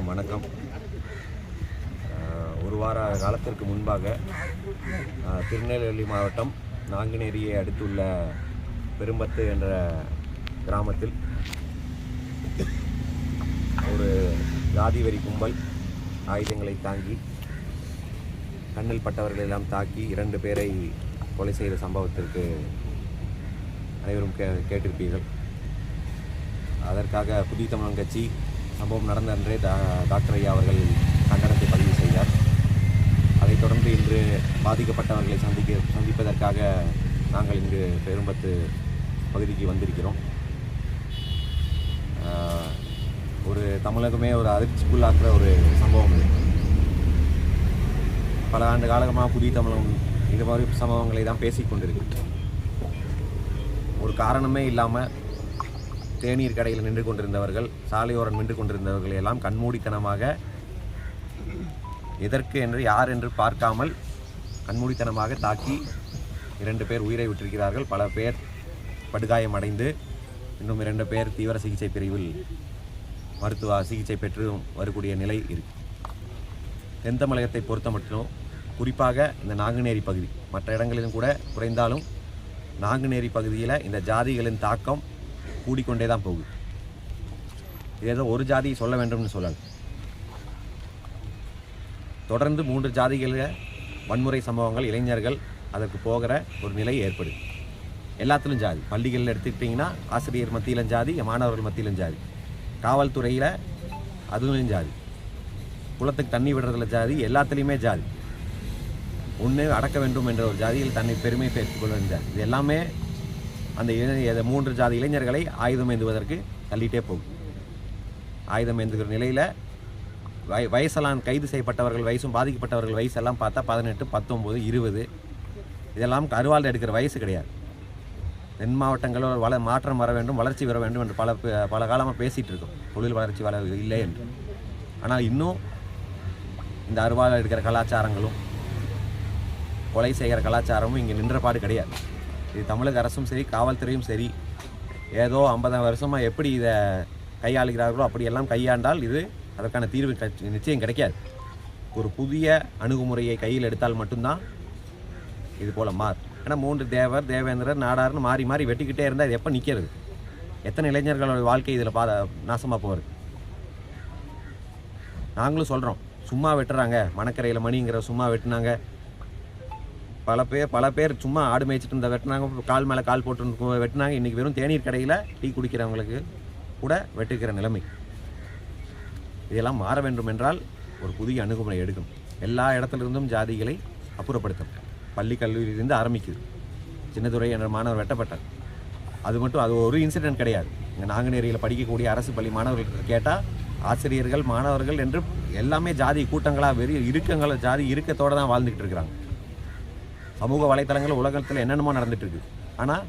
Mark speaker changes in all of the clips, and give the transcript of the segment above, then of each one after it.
Speaker 1: அனைவருக்கும் வணக்கம். ஒரு வார காலத்திற்கு முன்பாக திருநெல்வேலி மாவட்டம் நாங்குநேரியை அடுத்துள்ள பெரும்பத்து என்ற கிராமத்தில் ஒரு ஜாதி வெறி கும்பல் ஆயுதங்களை தாங்கி கண்ணில் பட்டவர்களை எல்லாம் தாக்கி 2 பேரை கொலை செய்த சம்பவத்திற்கு அனைவரும் கேட்டிருப்பீர்கள். அதற்காக புதிய தமிழன் கட்சி சம்பவம் நடந்த அன்றே டாக்டர் ஐயா அவர்கள் கண்டனத்தை பதிவு செய்தார். அதைத் தொடர்ந்து இன்று பாதிக்கப்பட்டவர்களை சந்திப்பதற்காக நாங்கள் இங்கு பெரும்பத்து பகுதிக்கு வந்திருக்கிறோம். ஒரு தமிழகமே ஒரு அதிர்ச்சிக்குள்ளாக்குற ஒரு சம்பவம் இது. பல ஆண்டு காலமாக புதிய தமிழகம் இது மாதிரி சம்பவங்களை தான் பேசிக்கொண்டிருக்கு. ஒரு காரணமே இல்லாமல் தேநீர் கடையில் நின்று கொண்டிருந்தவர்கள், சாலையோரம் நின்று கொண்டிருந்தவர்களை எல்லாம் கண்மூடித்தனமாக எதற்கு என்று யார் என்று பார்க்காமல் கண்மூடித்தனமாக தாக்கி 2 பேர் உயிரை விட்டிருக்கிறார்கள். பல பேர் படுகாயம் அடைந்து இன்னும் 2 பேர் தீவிர சிகிச்சை பிரிவில் மருத்துவ சிகிச்சை பெற்று வரக்கூடிய நிலை இருக்கு. தென் தமிழகத்தை பொறுத்த மட்டும் குறிப்பாக இந்த நாங்குநேரி பகுதி, மற்ற இடங்களிலும் கூட குறைந்தாலும் நாங்குநேரி பகுதியில் இந்த ஜாதிகளின் தாக்கம் கூடிக்கொண்டே தான் போகுது. ஏதோ ஒரு ஜாதியை சொல்ல வேண்டும்னு சொல்லலாம். தொடர்ந்து 3 ஜாதிகளில் வன்முறை சம்பவங்கள், இளைஞர்கள் அதற்கு போகிற ஒரு நிலை ஏற்படுது. எல்லாத்திலும் ஜாதி. பள்ளிகளில் எடுத்துக்கிட்டிங்கன்னா ஆசிரியர் மத்தியிலும் ஜாதி, மாணவர்கள் மத்தியிலும் ஜாதி, காவல்துறையில் அதுவும் ஜாதி, குளத்துக்கு தண்ணி விடுறதுல ஜாதி, எல்லாத்துலேயுமே ஜாதி. ஒன்று அடக்க வேண்டும் என்ற ஒரு ஜாதியில் தன்னை பெருமை பேசிக்கொள்ள ஜாதி. இது எல்லாமே அந்த 3 ஜாதி இளைஞர்களை ஆயுதம் ஏந்துவதற்கு தள்ளிகிட்டே போகும். ஆயுதம் ஏந்துகிற நிலையில் வயசெல்லாம் கைது செய்யப்பட்டவர்கள் வயசும் பாதிக்கப்பட்டவர்கள் வயசெல்லாம் பார்த்தா 18, 19, 20 இதெல்லாம் அருவாள் எடுக்கிற வயசு கிடையாது. தென் மாவட்டங்களில் மாற்றம் வர வேண்டும், வளர்ச்சி வர வேண்டும் என்று பல காலமாக பேசிகிட்டு இருக்கோம். தொழில் வளர்ச்சி இல்லை என்று. ஆனால் இன்னும் இந்த அருவாள் எடுக்கிற கலாச்சாரங்களும் கொலை செய்கிற கலாச்சாரமும் இங்கே நின்றபாடு கிடையாது. இது தமிழக அரசும் சரி, காவல்துறையும் சரி, ஏதோ 50 வருஷமாக எப்படி இதை கையாளுகிறார்களோ அப்படியெல்லாம் கையாண்டால் இது அதற்கான தீர்வு நிச்சயம் கிடைக்காது. ஒரு புதிய அணுகுமுறையை கையில் எடுத்தால் மட்டும்தான் இது போல் ஏன்னா 3 தேவர், தேவேந்திரர், நாடார்னு மாறி மாறி வெட்டிக்கிட்டே இருந்தால் இது எப்போ நிற்கிறது? எத்தனை இளைஞர்களோட வாழ்க்கை இதில் நாசமாக போகிறது? நாங்களும் சொல்கிறோம், சும்மா வெட்டுறாங்க, மணக்கரையில் மணிங்கிற சும்மா வெட்டினாங்க. பல பேர் சும்மா ஆடு மேய்ச்சிட்டு இருந்த வெட்டினாங்க, கால் மேலே கால் போட்டு வெட்டினாங்க. இன்றைக்கி வெறும் தேநீர் கடையில் டீ குடிக்கிறவங்களுக்கு கூட வெட்டுக்கிற நிலைமை. இதெல்லாம் மாற வேண்டும் என்றால் ஒரு புதிய அணுகுமுறை எடுக்கணும். எல்லா இடத்துலிருந்தும் ஜாதிகளை அப்புறப்படுத்தணும். பள்ளி கல்லூரியிலிருந்து ஆரம்பிக்குது. சின்னதுரை என்ற மாணவர் வெட்டப்பட்டார். அது ஒரு இன்சிடென்ட் கிடையாது. இங்கே நாங்குநேரியில் படிக்கக்கூடிய அரசு பள்ளி மாணவர்களுக்கு கேட்டால் ஆசிரியர்கள், மாணவர்கள் என்று எல்லாமே ஜாதி கூட்டங்களாக ஜாதி இறுக்கத்தோடு தான் வாழ்ந்துக்கிட்டு இருக்கிறாங்க. சமூக வலைத்தளங்கள் உலகத்தில் என்னென்னமோ நடந்துட்டு இருக்கு. ஆனால்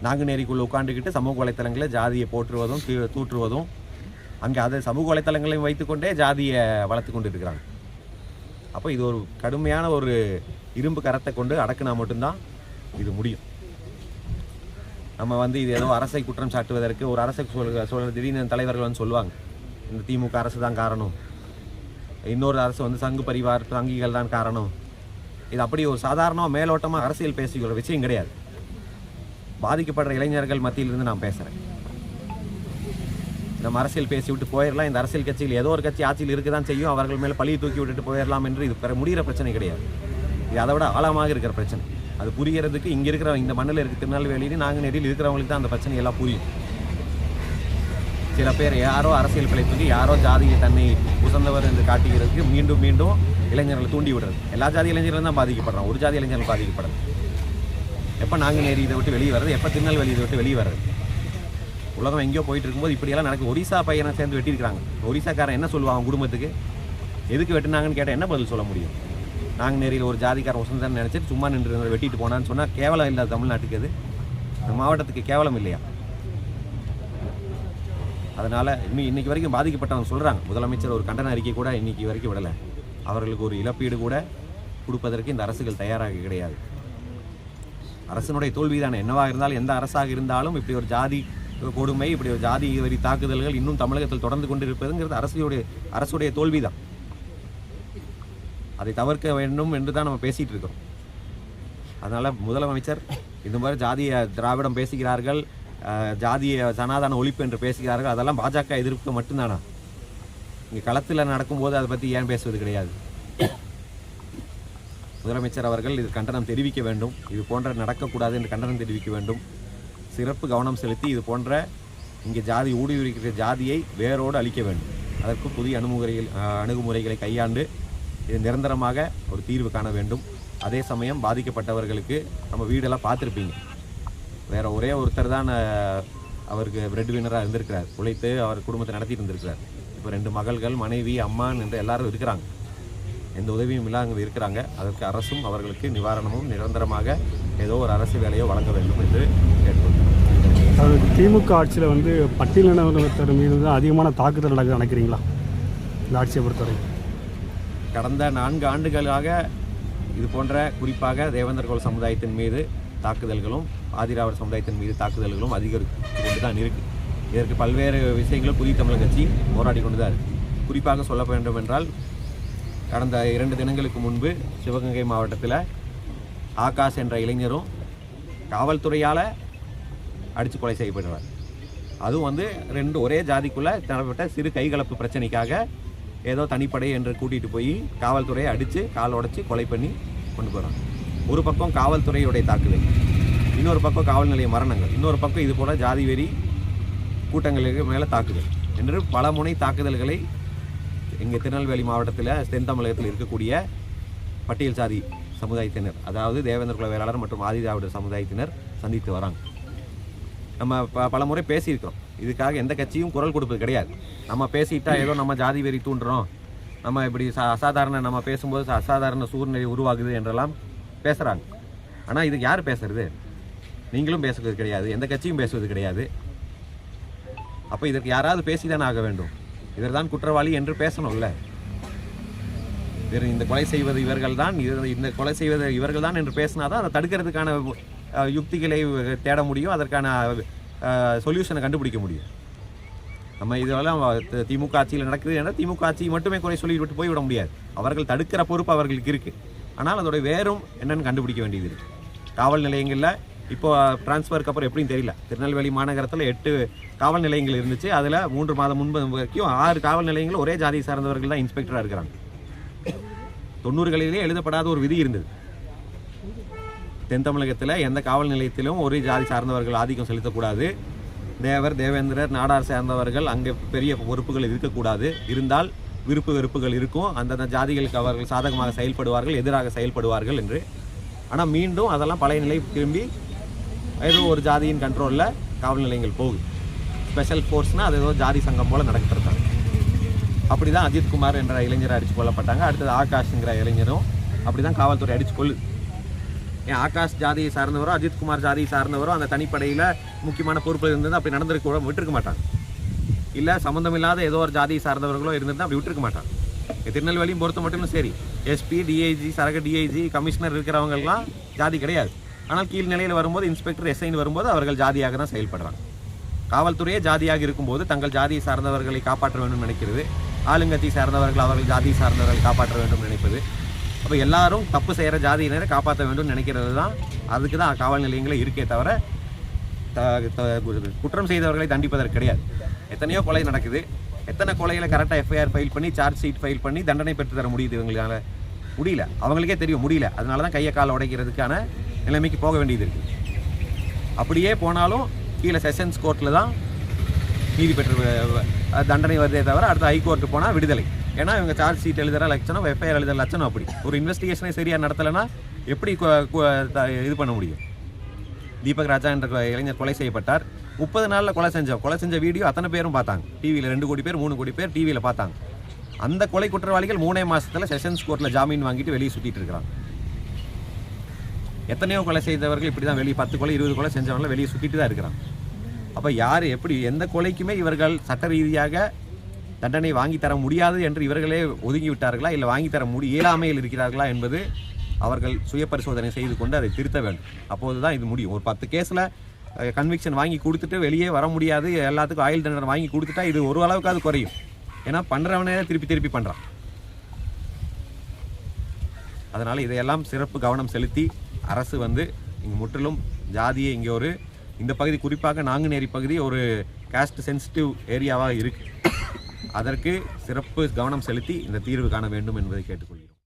Speaker 1: நாங்குநேரிக்குள்ளே உட்காந்துக்கிட்டு சமூக வலைத்தளங்களில் ஜாதியை போற்றுவதும் தூற்றுவதும், அங்கே அதை சமூக வலைத்தளங்களையும் வைத்துக்கொண்டே ஜாதியை வளர்த்து கொண்டு இருக்கிறாங்க. அப்போ இது ஒரு கடுமையான ஒரு இரும்பு கரத்தை கொண்டு அடக்குனா மட்டும்தான் இது முடியும். நம்ம இது ஏதோ அரசை குற்றம் சாட்டுவதற்கு ஒரு அரசை சொல்கிற திடீர்னு தலைவர்கள் சொல்லுவாங்க, இந்த திமுக அரசு தான் காரணம், இன்னொரு அரசு சங்கு பரிவார் சங்கிகள் தான் காரணம். இது அப்படி ஒரு சாதாரணமாக மேலோட்டமாக அரசியல் பேசிக்கிற விஷயம் கிடையாது. பாதிக்கப்படுற இளைஞர்கள் மத்தியிலிருந்து நான் பேசுகிறேன். நம்ம அரசியல் பேசி விட்டு போயிடலாம், இந்த அரசியல் கட்சியில் ஏதோ ஒரு கட்சி ஆட்சியில் இருக்க தான் செய்யும், அவர்கள் மேலே பழியை தூக்கி விட்டுட்டு போயிடலாம் என்று இது முடிகிற பிரச்சனை கிடையாது. இது அதை விட ஆழமாக இருக்கிற பிரச்சனை. அது புரிகிறதுக்கு இங்கே இருக்கிற இந்த மண்ணில் இருக்க திருநெல்வேலியில் நாங்குநேரியில் இருக்கிறவங்களுக்கு தான் அந்த பிரச்சனை எல்லாம் புரியும். சில பேர் யாரோ அரசியல் பிழைப்புக்கு யாரோ ஜாதியை தன்னை உசந்தவர் என்று காட்டுகிறதுக்கு மீண்டும் மீண்டும் இளைஞர்களை தூண்டி விடுறது. எல்லா ஜாதி இளைஞர்களும் தான் பாதிக்கப்படுறான், ஒரு ஜாதி இளைஞர்கள் பாதிக்கப்படுறது. எப்போ நாங்குநேரி இதை விட்டு வெளியே வர்றது, எப்போ திருநெல்வேலி இதை விட்டு வெளியே வர்றது? உலகம் எங்கேயோ போயிட்டு இருக்கும்போது இப்படியெல்லாம் நடக்கும். ஒரிசா பையனை சேர்ந்து வெட்டியிருக்காங்க. ஒரிசாக்காரன் என்ன சொல்லுவாங்க குடும்பத்துக்கு? எதுக்கு வெட்டினாங்கன்னு கேட்டால் என்ன பதில் சொல்ல முடியும்? நாங்குநேரியில் ஒரு ஜாதிக்காரன் உசந்தன்னு நினச்சிட்டு சும்மா நின்று வெட்டிட்டு போனான்னு சொன்னால் கேவலம் இல்லை தமிழ்நாட்டுக்கு? அது இந்த மாவட்டத்துக்கு கேவலம் இல்லையா? அதனால் இன்றைக்கி வரைக்கும் பாதிக்கப்பட்டவங்க சொல்கிறாங்க, முதலமைச்சர் ஒரு கண்டன அறிக்கை கூட இன்றைக்கி வரைக்கும் விடலை. அவர்களுக்கு ஒரு இழப்பீடு கூட கொடுப்பதற்கு இந்த அரசுகள் தயாராக கிடையாது. அரசனுடைய தோல்வி தானே. என்னவாக இருந்தாலும், எந்த அரசாக இருந்தாலும் இப்படி ஒரு ஜாதி கொடுமை, இப்படி ஜாதி வரி தாக்குதல்கள் இன்னும் தமிழகத்தில் தொடர்ந்து கொண்டிருப்பதுங்கிறது அரசுடைய தோல்வி தான். அதை தவிர்க்க வேண்டும் என்று தான் நம்ம பேசிகிட்டு இருக்கோம். அதனால் முதலமைச்சர் இந்த மாதிரி ஜாதிய திராவிடம் பேசுகிறார்கள், ஜாதிய சனாதன ஒழிப்பு என்று பேசுகிறார்கள், அதெல்லாம் பாஜக எதிர்ப்பு மட்டும்தானா? இங்கே களத்தில் நடக்கும்போது அதை பற்றி ஏன் பேசுவது கிடையாது? முதலமைச்சர் அவர்கள் இது கண்டனம் தெரிவிக்க வேண்டும். இது போன்ற நடக்கக்கூடாது என்று கண்டனம் தெரிவிக்க வேண்டும். சிறப்பு கவனம் செலுத்தி இது போன்ற இங்கே ஜாதி ஊடுருவிக்கிற ஜாதியை வேரோடு அழிக்க வேண்டும். அதற்கு புதிய அணுகுமுறைகளை கையாண்டு இது நிரந்தரமாக ஒரு தீர்வு காண வேண்டும். அதே சமயம் பாதிக்கப்பட்டவர்களுக்கு நம்ம வீடெல்லாம் பார்த்துருப்பீங்க. வேறு ஒரே ஒருத்தர் தான் அவருக்கு பிரெட் வினராக இருந்திருக்கிறார். உழைத்து அவர் குடும்பத்தை நடத்திட்டு இருந்திருக்கிறார். இப்போ 2 மகள்கள், மனைவி, அம்மான் என்று எல்லாரும் இருக்கிறாங்க. எந்த உதவியும் இல்லாமல் அங்கே இருக்கிறாங்க. அதற்கு அரசும் அவர்களுக்கு நிவாரணமும் நிரந்தரமாக ஏதோ ஒரு அரசு வேலையோ வழங்க வேண்டும் என்று கேட்டுக்கொள்கிறேன்.
Speaker 2: அதாவது திமுக ஆட்சியில் பட்டியலினத்தர் மீது தான் அதிகமான தாக்குதல் நடக்குது நினைக்கிறீங்களா? இந்த ஆட்சியை பொறுத்தவரை
Speaker 1: கடந்த 4 ஆண்டுகளாக இது போன்ற குறிப்பாக தேவேந்திர குல சமுதாயத்தின் மீது தாக்குதல்களும் ஆதிராவிட சமுதாயத்தின் மீது தாக்குதல்களும் அதிகரித்து கொண்டு தான் இருக்குது. இதற்கு பல்வேறு விஷயங்களும் புதிய தமிழக கட்சி போராடி கொண்டு தான் இருக்குது. குறிப்பாக சொல்ல வேண்டும் என்றால், கடந்த 2 தினங்களுக்கு முன்பு சிவகங்கை மாவட்டத்தில் ஆகாஷ் என்ற இளைஞரும் காவல்துறையால் அடித்து கொலை செய்யப்படுறார். அதுவும் 2 ஒரே ஜாதிக்குள்ளே தரப்பட்ட சிறு கைகலப்பு பிரச்சனைக்காக ஏதோ தனிப்படை என்று கூட்டிகிட்டு போய் காவல்துறையை அடித்து கால் உடச்சி கொலை பண்ணி கொண்டு போகிறாங்க. ஒரு பக்கம் காவல்துறையுடைய தாக்குதல், இன்னொரு பக்கம் காவல் நிலைய மரணங்கள், இன்னொரு பக்கம் இது போல் ஜாதி வெறி கூட்டங்களுக்கு மேலே தாக்குதல் என்று பல முனை தாக்குதல்களை இங்கே திருநெல்வேலி மாவட்டத்தில் தென் தமிழகத்தில் இருக்கக்கூடிய பட்டியல் சாதி சமுதாயத்தினர், அதாவது தேவேந்திர குல வேளாளர் மற்றும் ஆதிதிராவிட சமுதாயத்தினர் சந்தித்து வராங்க. நம்ம பல முறை பேசியிருக்கிறோம். இதுக்காக எந்த கட்சியும் குரல் கொடுப்பது கிடையாது. நம்ம பேசிட்டா ஏதோ நம்ம ஜாதி வெறி தூண்டுறோம், நம்ம இப்படி நம்ம பேசும்போது அசாதாரண சூழ்நிலை உருவாகுது என்றெல்லாம் பேசுகிறாங்க. ஆனால் இதுக்கு யார் பேசுறது? நீங்களும் பேசுவது கிடையாது, எந்த கட்சியும் பேசுவது கிடையாது. அப்போ இதற்கு யாராவது பேசிதான் ஆக வேண்டும். இவர் தான் குற்றவாளி என்று பேசணும்ல. இந்த கொலை செய்வது இவர்கள் தான், இந்த கொலை செய்வது இவர்கள் தான் என்று பேசினாதான் அதை தடுக்கிறதுக்கான யுக்திகளை தேட முடியும், அதற்கான சொல்யூஷனை கண்டுபிடிக்க முடியும். நம்ம இதெல்லாம் திமுக ஆட்சியில் நடக்குது என்றால் திமுக ஆட்சி மட்டுமே குறை சொல்லிவிட்டு போய்விட முடியாது. அவர்கள் தடுக்கிற பொறுப்பு அவர்களுக்கு இருக்குது. ஆனால் அதோட வேறும் என்னன்னு கண்டுபிடிக்க வேண்டியது இருக்குது. காவல் நிலையங்களில் இப்போ டிரான்ஸ்ஃபருக்கு அப்புறம் எப்படின்னு தெரியல, திருநெல்வேலி மாநகரத்தில் 8 காவல் நிலையங்கள் இருந்துச்சு. அதில் 3 மாதம் முன்பு வரைக்கும் 6 காவல் நிலையங்கள் ஒரே ஜாதியை சார்ந்தவர்கள் தான் இன்ஸ்பெக்டராக இருக்கிறாங்க. 90களிலே எழுதப்படாத ஒரு விதி இருந்தது. தென் தமிழகத்தில் எந்த காவல் நிலையத்திலும் ஒரே ஜாதி சார்ந்தவர்கள் ஆதிக்கம் செலுத்தக்கூடாது. தேவர், தேவேந்திரர், நாடார் சேர்ந்தவர்கள் அங்கே பெரிய பொறுப்புகள் இருக்கக்கூடாது. இருந்தால் விருப்பு வெறுப்புகள் இருக்கும். அந்தந்த ஜாதிகளுக்கு அவர்கள் சாதகமாக செயல்படுவார்கள், எதிராக செயல்படுவார்கள் என்று. ஆனால் மீண்டும் அதெல்லாம் பழைய நிலை திரும்பி ஏதோ ஒரு ஜாதியின் கண்ட்ரோலில் காவல் நிலையங்கள் போகுது. ஸ்பெஷல் ஃபோர்ஸ்னால் அது ஏதோ ஜாதி சங்கம் போல் நடக்கிறாங்க. அப்படி தான் அஜித்குமார் என்ற இளைஞரை அடித்து கொல்லப்பட்டாங்க. அடுத்தது ஆகாஷ்ங்கிற இளைஞரும் அப்படி தான் காவல்துறை அடித்து கொள்ளுது. ஏன் ஆகாஷ் ஜாதியை சார்ந்தவரோ அஜித்குமார் ஜாதியை சார்ந்தவரோ அந்த தனிப்படையில் முக்கியமான பொறுப்பில் இருந்தது அப்படி நடந்திருக்க விட்டுருக்க மாட்டாங்க. இல்லை சம்மந்தமில்லாத ஏதோ ஒரு ஜாதியை சார்ந்தவர்களோ இருந்தது அப்படி விட்டுருக்க மாட்டாங்க. திருநெல்வேலியும் பொறுத்த மட்டும் சரி, எஸ்பி, டிஐஜி, சரக டிஐஜி, கமிஷனர் இருக்கிறவங்கெல்லாம் ஜாதி கிடையாது. ஆனால் கீழ் நிலையில் வரும்போது இன்ஸ்பெக்டர், எஸ்ஐன்னு வரும்போது அவர்கள் ஜாதியாக தான் செயல்படுறாங்க. காவல்துறையே ஜாதியாக இருக்கும்போது தங்கள் ஜாதியை சார்ந்தவர்களை காப்பாற்ற வேண்டும் நினைக்கிறது, ஆளுங்கட்சி சார்ந்தவர்கள் அவர்கள் ஜாதியை சார்ந்தவர்களை காப்பாற்ற வேண்டும் நினைப்பது. அப்போ எல்லாரும் தப்பு செய்கிற ஜாதியினரை காப்பாற்ற வேண்டும் நினைக்கிறது தான். அதுக்கு தான் காவல் நிலையங்களே இருக்கே தவிர குற்றம் செய்தவர்களை தண்டிப்பதற்கு கிடையாது. எத்தனையோ கொலை நடக்குது. எத்தனை கொலைகளை கரெக்டாக எஃப்ஐஆர் ஃபைல் பண்ணி சார்ஜ் ஷீட் ஃபைல் பண்ணி தண்டனை பெற்று தர முடியுது? இவங்களால முடியல. அவங்களுக்கே தெரியும் முடியல. அதனால தான் கையை காலை உடைக்கிறதுக்கான நிலைமைக்கு போக வேண்டியது இருக்குது. அப்படியே போனாலும் கீழே செஷன்ஸ் கோர்ட்டில் தான் நீதி பெற்று தண்டனை வருதே தவிர அடுத்த ஹைகோர்ட்டு போனால் விடுதலை. ஏன்னா இவங்க சார்ஜ் ஷீட் எழுதுகிற லட்சணம், எஃப்ஐஆர் எழுதுகிற லட்சணம் அப்படி. ஒரு இன்வெஸ்டிகேஷனை சரியாக நடத்தலைன்னா எப்படி இது பண்ண முடியும்? தீபக் ராஜா என்ற இளைஞர் கொலை செய்யப்பட்டார். 30 நாளில் கொலை செஞ்ச வீடியோ அத்தனை பேரும் பார்த்தாங்க. டிவியில் 2 கோடி பேர் 3 கோடி பேர் டிவியில் பார்த்தாங்க. அந்த கொலை குற்றவாளிகள் 3 மாதத்தில் செஷன்ஸ் கோர்ட்டில் ஜாமீன் வாங்கிட்டு வெளியே சுற்றிட்டு இருக்கிறாங்க. எத்தனையோ கொலை செய்தவர்கள் இப்படி தான் வெளியே 10 கொலை 20 கொலை செஞ்சவங்கள வெளியே சுற்றிட்டு தான் இருக்கிறாங்க. அப்போ யார் எப்படி எந்த கொலைக்குமே இவர்கள் சட்ட ரீதியாக தண்டனை வாங்கி தர முடியாது என்று இவர்களே ஒதுங்கி விட்டார்களா, இல்லை வாங்கி தர இயலாமையில் இருக்கிறார்களா என்பது அவர்கள் சுய பரிசோதனை செய்து கொண்டு அதை திருத்த வேண்டும். அப்போது தான் இது முடியும். ஒரு 10 கேஸில் கன்விக்ஷன் வாங்கி கொடுத்துட்டு வெளியே வர முடியாது, எல்லாத்துக்கும் ஆயுள் தண்டனை வாங்கி கொடுத்துட்டா இது ஒரு அளவுக்கு அது குறையும். ஏன்னா பண்ணுறவனே திருப்பி பண்ணுறான். அதனால் இதையெல்லாம் சிறப்பு கவனம் செலுத்தி அரசு வந்து இங்கே முற்றிலும் ஜாதியை இங்கே இந்த பகுதி குறிப்பாக நாங்குநேரி பகுதி ஒரு காஸ்ட் சென்சிட்டிவ் ஏரியாவாக இருக்குது. அதற்கு சிறப்பு கவனம் செலுத்தி இந்த தீர்வு காண வேண்டும் என்பதை கேட்டுக்கொள்கிறேன்.